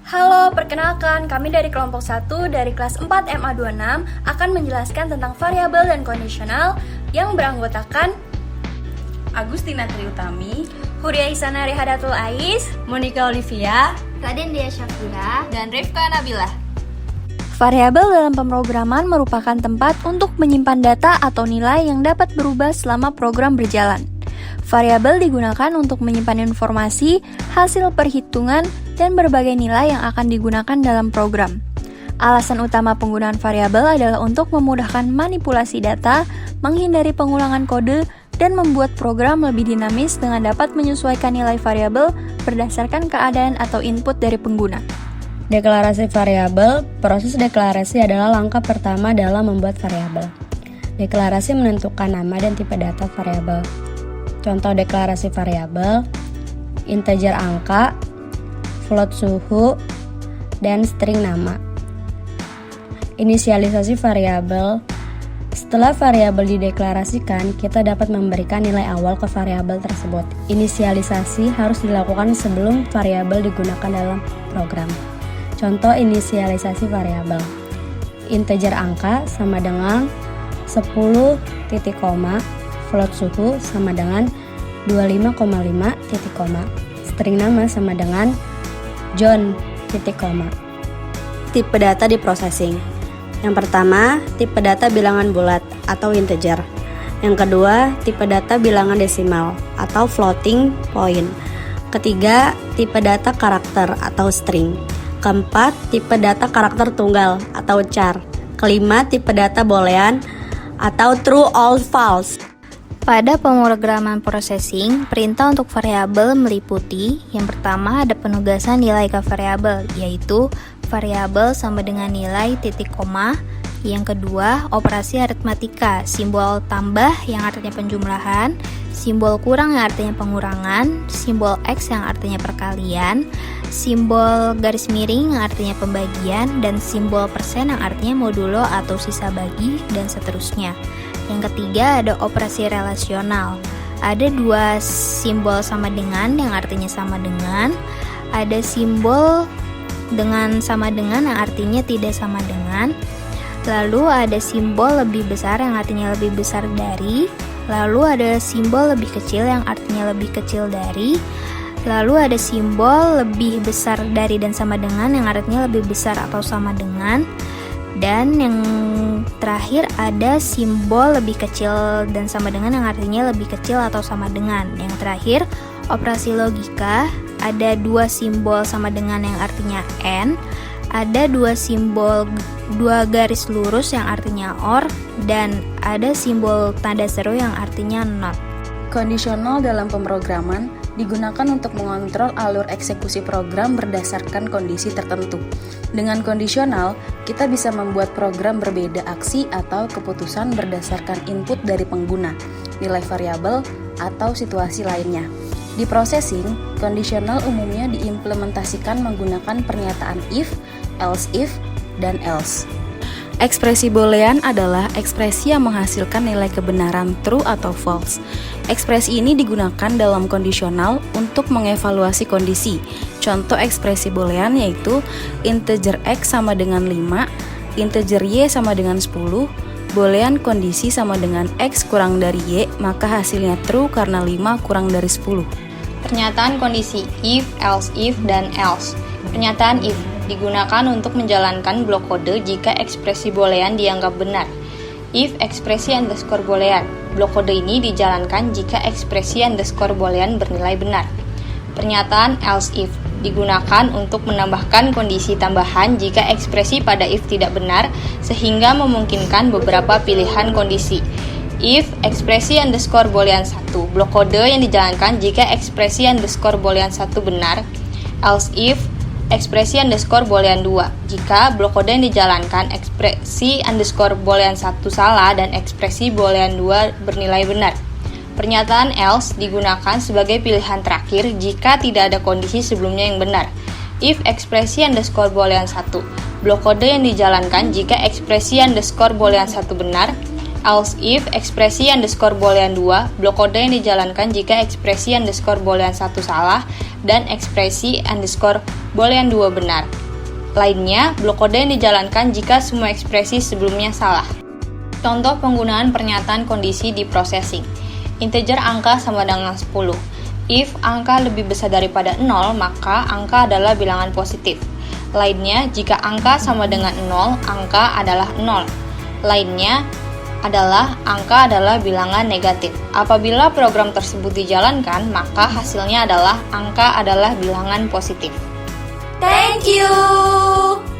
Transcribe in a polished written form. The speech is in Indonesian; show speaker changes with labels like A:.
A: Halo, perkenalkan kami dari kelompok 1 dari kelas 4 MA26 akan menjelaskan tentang variabel dan kondisional yang beranggotakan
B: Agustina Triutami,
A: Huria Isana Rehadatul Ais,
B: Monica Olivia,
C: Raden Dia Syafira,
B: dan Rifka Nabila.
A: Variabel dalam pemrograman merupakan tempat untuk menyimpan data atau nilai yang dapat berubah selama program berjalan. Variabel digunakan untuk menyimpan informasi, hasil perhitungan, dan berbagai nilai yang akan digunakan dalam program. Alasan utama penggunaan variabel adalah untuk memudahkan manipulasi data, menghindari pengulangan kode, dan membuat program lebih dinamis dengan dapat menyesuaikan nilai variabel berdasarkan keadaan atau input dari pengguna.
D: Deklarasi variabel. Proses deklarasi adalah langkah pertama dalam membuat variabel. Deklarasi menentukan nama dan tipe data variabel. Contoh deklarasi variabel: integer angka, float suhu, dan string nama. Inisialisasi variabel. Setelah variabel dideklarasikan, kita dapat memberikan nilai awal ke variabel tersebut. Inisialisasi harus dilakukan sebelum variabel digunakan dalam program. Contoh inisialisasi variabel: integer angka sama dengan 10 titik koma, float suhu sama dengan 25,5 titik koma, string nama sama dengan John titik koma. Tipe data di processing. Yang pertama, tipe data bilangan bulat atau integer. Yang kedua, tipe data bilangan desimal atau floating point. Ketiga, tipe data karakter atau string. Keempat, tipe data karakter tunggal atau char. Kelima, tipe data boolean atau true or false.
C: Pada pemrograman processing, perintah untuk variabel meliputi yang pertama ada penugasan nilai ke variabel, yaitu variabel sama dengan nilai titik koma. Yang kedua, operasi aritmatika, simbol tambah yang artinya penjumlahan, simbol kurang yang artinya pengurangan, simbol X yang artinya perkalian, simbol garis miring yang artinya pembagian, dan simbol persen yang artinya modulo atau sisa bagi, dan seterusnya. Yang ketiga ada operasi relasional. Ada dua simbol sama dengan yang artinya sama dengan. Ada simbol dengan sama dengan yang artinya tidak sama dengan. Lalu ada simbol lebih besar yang artinya lebih besar dari. Lalu ada simbol lebih kecil yang artinya lebih kecil dari. Lalu ada simbol lebih besar dari dan sama dengan yang artinya lebih besar atau sama dengan. Dan yang terakhir ada simbol lebih kecil dan sama dengan yang artinya lebih kecil atau sama dengan. Yang terakhir, operasi logika, ada dua simbol sama dengan yang artinya and, ada dua simbol dua garis lurus yang artinya or, dan ada simbol tanda seru yang artinya not.
B: Kondisional dalam pemrograman digunakan untuk mengontrol alur eksekusi program berdasarkan kondisi tertentu. Dengan kondisional, kita bisa membuat program berbeda aksi atau keputusan berdasarkan input dari pengguna, nilai variabel, atau situasi lainnya. Di processing, kondisional umumnya diimplementasikan menggunakan pernyataan if, else if, dan else. Ekspresi boolean adalah ekspresi yang menghasilkan nilai kebenaran true atau false. Ekspresi ini digunakan dalam kondisional untuk mengevaluasi kondisi. Contoh ekspresi boolean yaitu integer x sama dengan 5, integer y sama dengan 10, boolean kondisi sama dengan x kurang dari y, maka hasilnya true karena 5 kurang dari 10.
E: Pernyataan kondisi if, else if, dan else. Pernyataan if digunakan untuk menjalankan blok kode jika ekspresi boolean dianggap benar. If ekspresi underscore boolean, blok kode ini dijalankan jika ekspresi underscore boolean bernilai benar. Pernyataan else if digunakan untuk menambahkan kondisi tambahan jika ekspresi pada if tidak benar, sehingga memungkinkan beberapa pilihan kondisi. If ekspresi underscore boolean 1, blok kode yang dijalankan jika ekspresi underscore boolean 1 benar. Else if ekspresi underscore boolean 2, jika blok kode yang dijalankan ekspresi underscore boolean 1 salah dan ekspresi boolean 2 bernilai benar. Pernyataan else digunakan sebagai pilihan terakhir jika tidak ada kondisi sebelumnya yang benar. If ekspresi underscore boolean 1, blok kode yang dijalankan jika ekspresi underscore boolean 1 benar. Else if ekspresi underscore boolean 2, blok kode yang dijalankan jika ekspresi underscore boolean 1 salah dan ekspresi underscore boolean 2 benar. Lainnya, blok kode yang dijalankan jika semua ekspresi sebelumnya salah. Contoh penggunaan pernyataan kondisi di processing. Integer angka sama dengan 10. If angka lebih besar daripada 0, maka angka adalah bilangan positif. Lainnya, jika angka sama dengan 0, angka adalah 0. Lainnya adalah angka adalah bilangan negatif. Apabila program tersebut dijalankan, maka hasilnya adalah angka adalah bilangan positif.
A: Thank you!